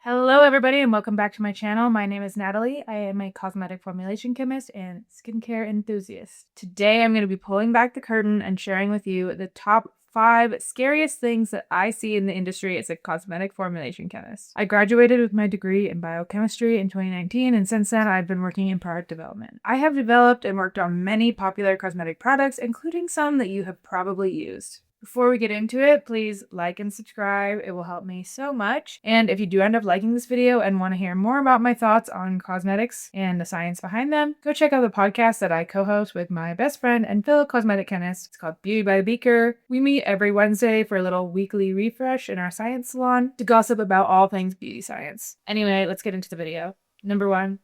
Hello, everybody, and welcome back to my channel. My name is Natalie. I am a cosmetic formulation chemist and skincare enthusiast. Today, I'm going to be pulling back the curtain and sharing with you the top 5 scariest things that I see in the industry as a cosmetic formulation chemist. I graduated with my degree in biochemistry in 2019, and since then, I've been working in product development. I have developed and worked on many popular cosmetic products, including some that you have probably used. Before we get into it, please like and subscribe. It will help me so much. And if you do end up liking this video and want to hear more about my thoughts on cosmetics and the science behind them, go check out the podcast that I co-host with my best friend and fellow cosmetic chemist. It's called Beauty by the Beaker. We meet every Wednesday for a little weekly refresh in our science salon to gossip about all things beauty science. Anyway, let's get into the video. Number 1,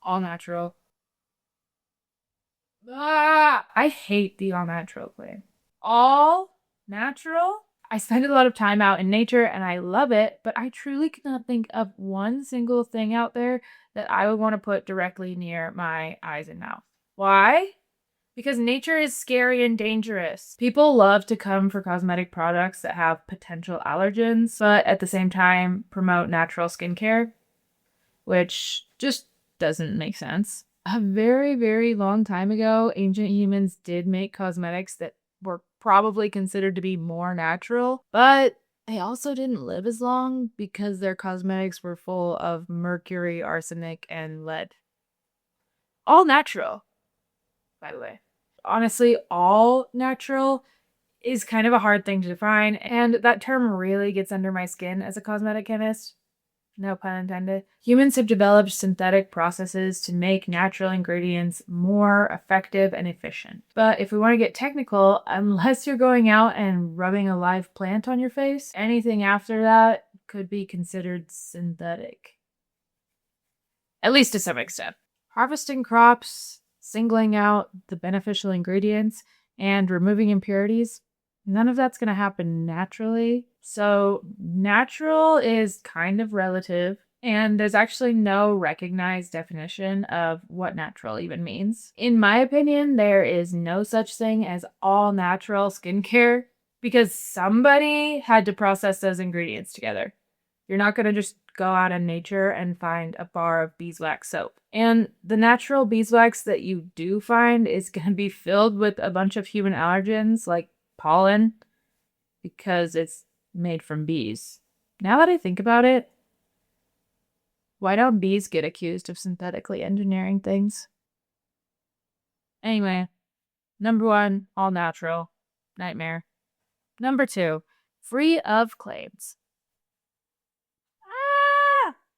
all natural. I hate the all natural claim. All natural? I spend a lot of time out in nature and I love it, but I truly cannot think of one single thing out there that I would want to put directly near my eyes and mouth. Why? Because nature is scary and dangerous. People love to come for cosmetic products that have potential allergens, but at the same time promote natural skincare, which just doesn't make sense. A very, very long time ago, ancient humans did make cosmetics that were probably considered to be more natural, but they also didn't live as long because their cosmetics were full of mercury, arsenic, and lead. All natural, by the way. Honestly, all natural is kind of a hard thing to define, and that term really gets under my skin as a cosmetic chemist. No pun intended. Humans have developed synthetic processes to make natural ingredients more effective and efficient. But if we want to get technical, unless you're going out and rubbing a live plant on your face, anything after that could be considered synthetic. At least to some extent. Harvesting crops, singling out the beneficial ingredients, and removing impurities, none of that's going to happen naturally. So natural is kind of relative, and there's actually no recognized definition of what natural even means. In my opinion, there is no such thing as all natural skincare because somebody had to process those ingredients together. You're not going to just go out in nature and find a bar of beeswax soap. And the natural beeswax that you do find is going to be filled with a bunch of human allergens like pollen because it's made from bees. Now that I think about it, why don't bees get accused of synthetically engineering things? Anyway, number 1, all natural. Nightmare. Number 2, free of claims.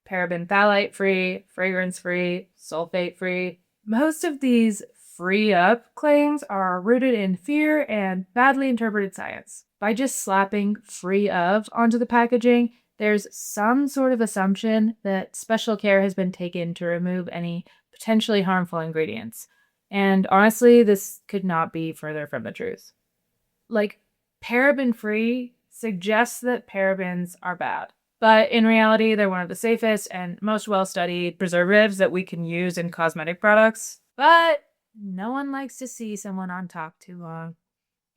Paraben phthalate free, fragrance free, sulfate free. Most of these free of claims are rooted in fear and badly interpreted science. By just slapping free of onto the packaging, there's some sort of assumption that special care has been taken to remove any potentially harmful ingredients. And honestly, this could not be further from the truth. Like, paraben free suggests that parabens are bad. But in reality, they're one of the safest and most well-studied preservatives that we can use in cosmetic products. But no one likes to see someone on top too long.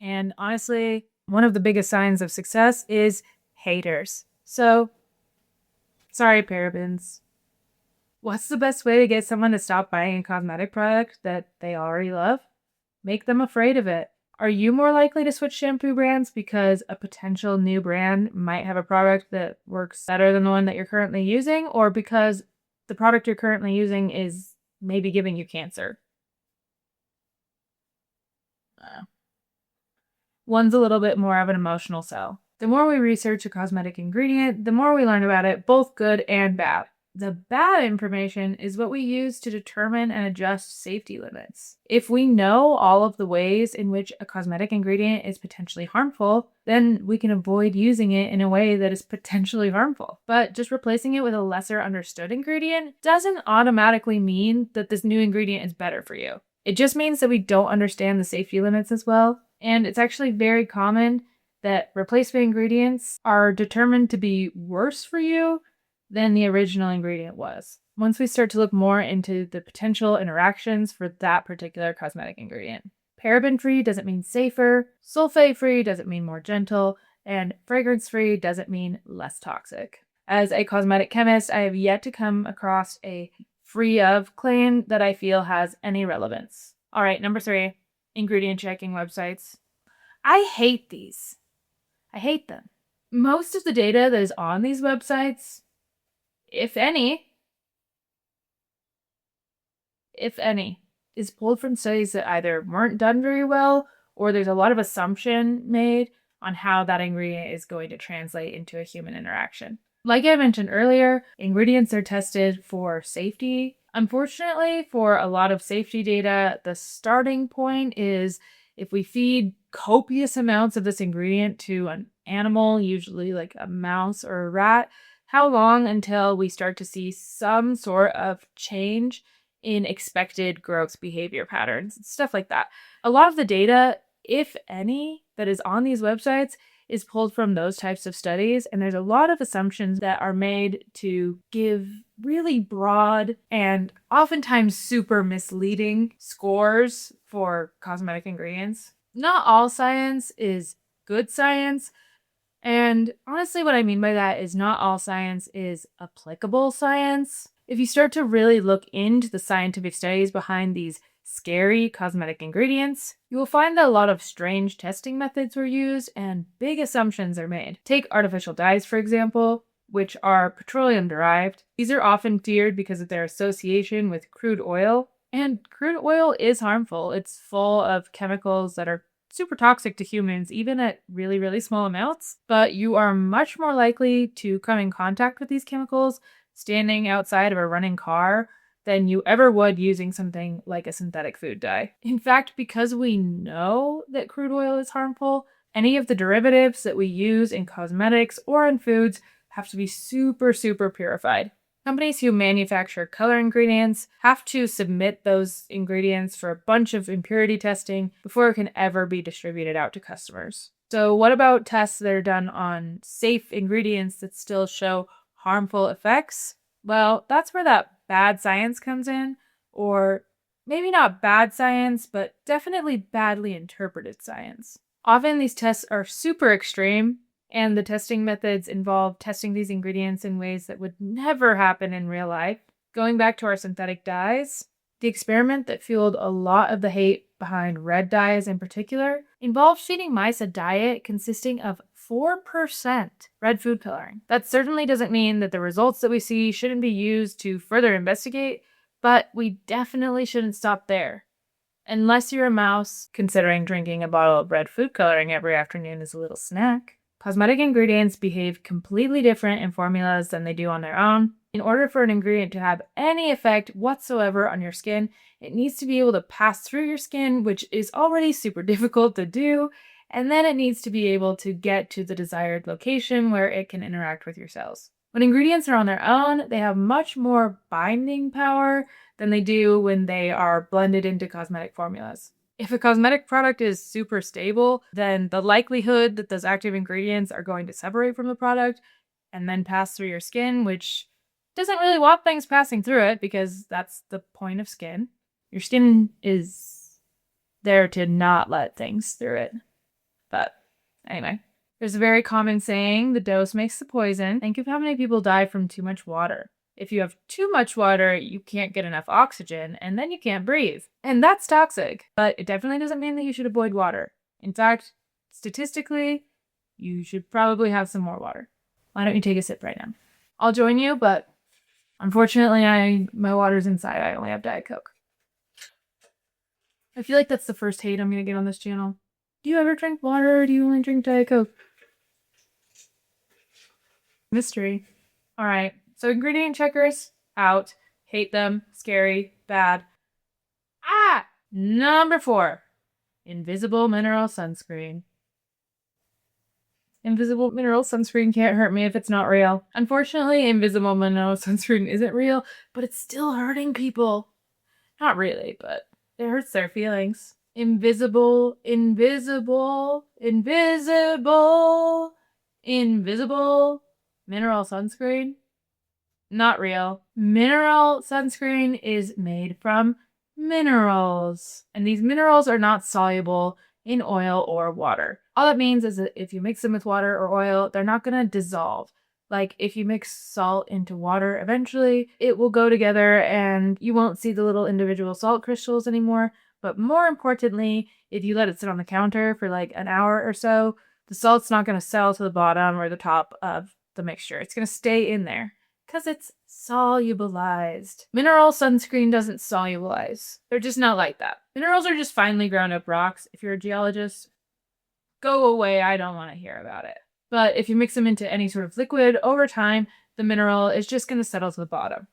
And honestly, one of the biggest signs of success is haters. So, sorry, parabens. What's the best way to get someone to stop buying a cosmetic product that they already love? Make them afraid of it. Are you more likely to switch shampoo brands because a potential new brand might have a product that works better than the one that you're currently using, or because the product you're currently using is maybe giving you cancer? One's a little bit more of an emotional sell. The more we research a cosmetic ingredient, the more we learn about it, both good and bad. The bad information is what we use to determine and adjust safety limits. If we know all of the ways in which a cosmetic ingredient is potentially harmful, then we can avoid using it in a way that is potentially harmful. But just replacing it with a lesser understood ingredient doesn't automatically mean that this new ingredient is better for you. It just means that we don't understand the safety limits as well. And it's actually very common that replacement ingredients are determined to be worse for you than the original ingredient was. Once we start to look more into the potential interactions for that particular cosmetic ingredient. Paraben-free doesn't mean safer, sulfate-free doesn't mean more gentle, and fragrance-free doesn't mean less toxic. As a cosmetic chemist, I have yet to come across a free of claim that I feel has any relevance. All right, number 3, ingredient checking websites. I hate these. I hate them. Most of the data that is on these websites, if any, is pulled from studies that either weren't done very well or there's a lot of assumption made on how that ingredient is going to translate into a human interaction. Like I mentioned earlier, ingredients are tested for safety. Unfortunately, for a lot of safety data, the starting point is if we feed copious amounts of this ingredient to an animal, usually like a mouse or a rat, how long until we start to see some sort of change in expected growth behavior patterns, stuff like that. A lot of the data, if any, that is on these websites is pulled from those types of studies, and there's a lot of assumptions that are made to give really broad and oftentimes super misleading scores for cosmetic ingredients. Not all science is good science, and honestly, what I mean by that is not all science is applicable science. If you start to really look into the scientific studies behind these scary cosmetic ingredients, you will find that a lot of strange testing methods were used and big assumptions are made. Take artificial dyes, for example, which are petroleum derived. These are often feared because of their association with crude oil, and crude oil is harmful. It's full of chemicals that are super toxic to humans, even at really, really small amounts. But you are much more likely to come in contact with these chemicals standing outside of a running car than you ever would using something like a synthetic food dye. In fact, because we know that crude oil is harmful, any of the derivatives that we use in cosmetics or in foods have to be super, super purified. Companies who manufacture color ingredients have to submit those ingredients for a bunch of impurity testing before it can ever be distributed out to customers. So what about tests that are done on safe ingredients that still show harmful effects? Well, that's where that bad science comes in, or maybe not bad science, but definitely badly interpreted science. Often these tests are super extreme, and the testing methods involve testing these ingredients in ways that would never happen in real life. Going back to our synthetic dyes, the experiment that fueled a lot of the hate behind red dyes in particular involved feeding mice a diet consisting of 4% red food coloring. That certainly doesn't mean that the results that we see shouldn't be used to further investigate, but we definitely shouldn't stop there. Unless you're a mouse considering drinking a bottle of red food coloring every afternoon as a little snack. Cosmetic ingredients behave completely different in formulas than they do on their own. In order for an ingredient to have any effect whatsoever on your skin, it needs to be able to pass through your skin, which is already super difficult to do, and then it needs to be able to get to the desired location where it can interact with your cells. When ingredients are on their own, they have much more binding power than they do when they are blended into cosmetic formulas. If a cosmetic product is super stable, then the likelihood that those active ingredients are going to separate from the product and then pass through your skin, which doesn't really want things passing through it because that's the point of skin. Your skin is there to not let things through it. But anyway, there's a very common saying, the dose makes the poison. Think of how many people die from too much water. If you have too much water, you can't get enough oxygen, and then you can't breathe. And that's toxic, but it definitely doesn't mean that you should avoid water. In fact, statistically, you should probably have some more water. Why don't you take a sip right now? I'll join you, but unfortunately, my water's inside. I only have Diet Coke. I feel like that's the first hate I'm going to get on this channel. Do you ever drink water, or do you only drink Diet Coke? Mystery. All right. So ingredient checkers, out. Hate them. Scary. Bad. Number 4. Invisible mineral sunscreen. Invisible mineral sunscreen can't hurt me if it's not real. Unfortunately, invisible mineral sunscreen isn't real, but it's still hurting people. Not really, but it hurts their feelings. Invisible mineral sunscreen. Not real. Mineral sunscreen is made from minerals, and these minerals are not soluble in oil or water. All that means is that if you mix them with water or oil, they're not going to dissolve. Like if you mix salt into water, eventually it will go together and you won't see the little individual salt crystals anymore. But more importantly, if you let it sit on the counter for like an hour or so, the salt's not going to settle to the bottom or the top of the mixture. It's going to stay in there because it's solubilized. Mineral sunscreen doesn't solubilize. They're just not like that. Minerals are just finely ground up rocks. If you're a geologist, go away. I don't want to hear about it. But if you mix them into any sort of liquid over time, the mineral is just going to settle to the bottom.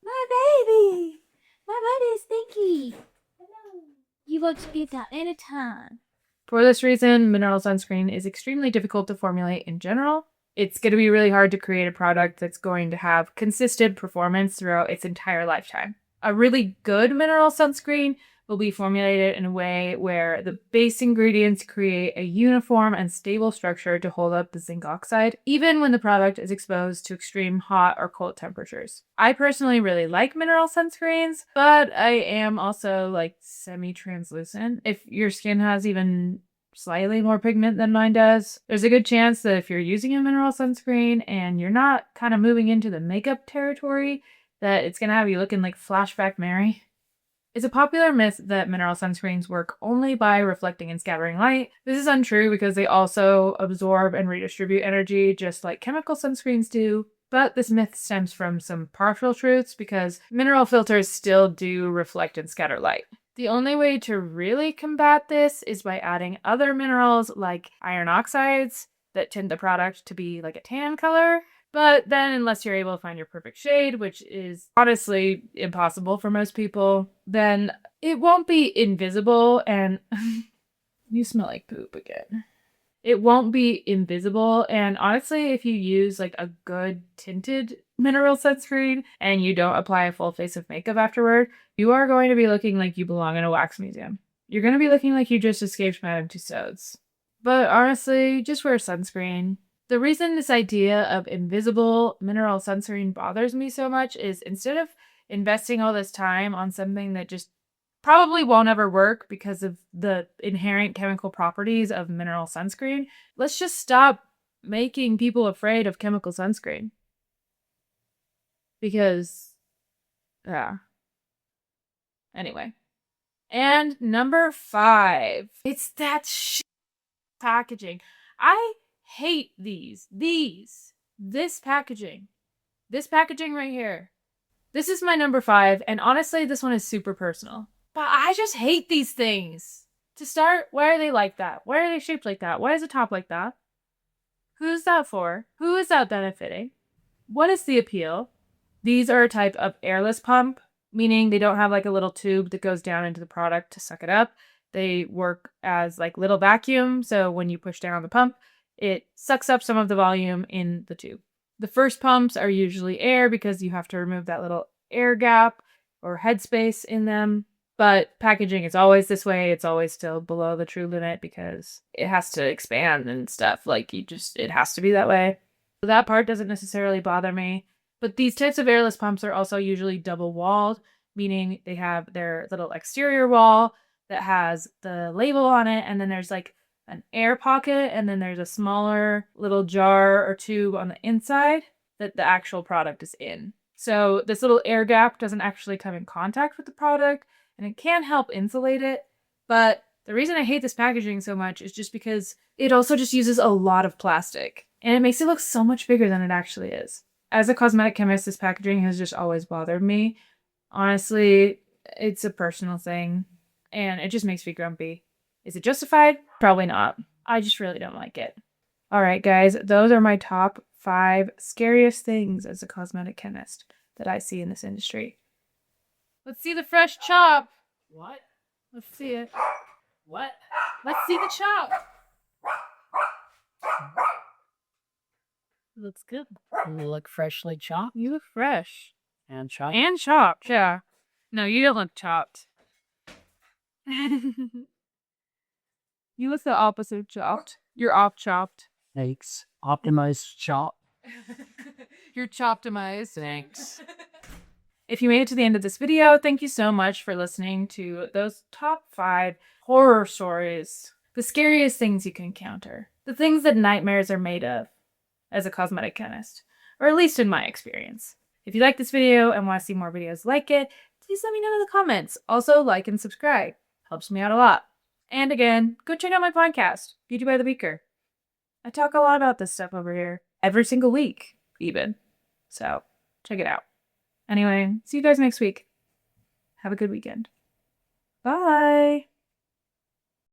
My baby! My body is stinky. Hello. You want to be that anytime. For this reason, mineral sunscreen is extremely difficult to formulate in general. It's going to be really hard to create a product that's going to have consistent performance throughout its entire lifetime. A really good mineral sunscreen will be formulated in a way where the base ingredients create a uniform and stable structure to hold up the zinc oxide, even when the product is exposed to extreme hot or cold temperatures. I personally really like mineral sunscreens, but I am also like semi-translucent. If your skin has even slightly more pigment than mine does, there's a good chance that if you're using a mineral sunscreen and you're not kind of moving into the makeup territory, that it's gonna have you looking like Flashback Mary. It's a popular myth that mineral sunscreens work only by reflecting and scattering light. This is untrue because they also absorb and redistribute energy just like chemical sunscreens do. But this myth stems from some partial truths because mineral filters still do reflect and scatter light. The only way to really combat this is by adding other minerals like iron oxides that tint the product to be like a tan color. But then, unless you're able to find your perfect shade, which is honestly impossible for most people, then it won't be invisible and you smell like poop again. It won't be invisible. And honestly, if you use like a good tinted mineral sunscreen and you don't apply a full face of makeup afterward, you are going to be looking like you belong in a wax museum. You're going to be looking like you just escaped Madame Tussauds. But honestly, just wear sunscreen. The reason this idea of invisible mineral sunscreen bothers me so much is instead of investing all this time on something that just probably won't ever work because of the inherent chemical properties of mineral sunscreen, let's just stop making people afraid of chemical sunscreen. Because, yeah. Anyway. And number 5. It's that packaging. I hate these. This packaging. This packaging right here. This is my number 5, and honestly, this one is super personal. But I just hate these things. To start, why are they like that? Why are they shaped like that? Why is the top like that? Who's that for? Who is that benefiting? What is the appeal? These are a type of airless pump, meaning they don't have like a little tube that goes down into the product to suck it up. They work as like little vacuum, so when you push down on the pump, it sucks up some of the volume in the tube. The first pumps are usually air because you have to remove that little air gap or headspace in them. But packaging is always this way. It's always still below the true limit because it has to expand and stuff. Like it has to be that way. So that part doesn't necessarily bother me. But these types of airless pumps are also usually double walled, meaning they have their little exterior wall that has the label on it, and then there's like an air pocket, and then there's a smaller little jar or tube on the inside that the actual product is in. So this little air gap doesn't actually come in contact with the product, and it can help insulate it. But the reason I hate this packaging so much is just because it also just uses a lot of plastic, and it makes it look so much bigger than it actually is. As a cosmetic chemist, this packaging has just always bothered me. Honestly, it's a personal thing, and it just makes me grumpy. Is it justified? Probably not. I just really don't like it. All right, guys, those are my top 5 scariest things as a cosmetic chemist that I see in this industry. Let's see the fresh chop. What? Let's see it. What? Let's see the chop. It looks good. You look freshly chopped. You look fresh. And chopped. And chopped, yeah. No, you don't look chopped. You look the opposite of chopped. You're off-chopped. Thanks. Optimized chop. You're chopped-imized. Thanks. If you made it to the end of this video, thank you so much for listening to those top 5 horror stories. The scariest things you can encounter. The things that nightmares are made of. as a cosmetic chemist, or at least in my experience. If you like this video and want to see more videos like it, please let me know in the comments. Also, like and subscribe. Helps me out a lot. And again, go check out my podcast, Beauty by the Beaker. I talk a lot about this stuff over here, every single week, even. So, check it out. Anyway, see you guys next week. Have a good weekend. Bye!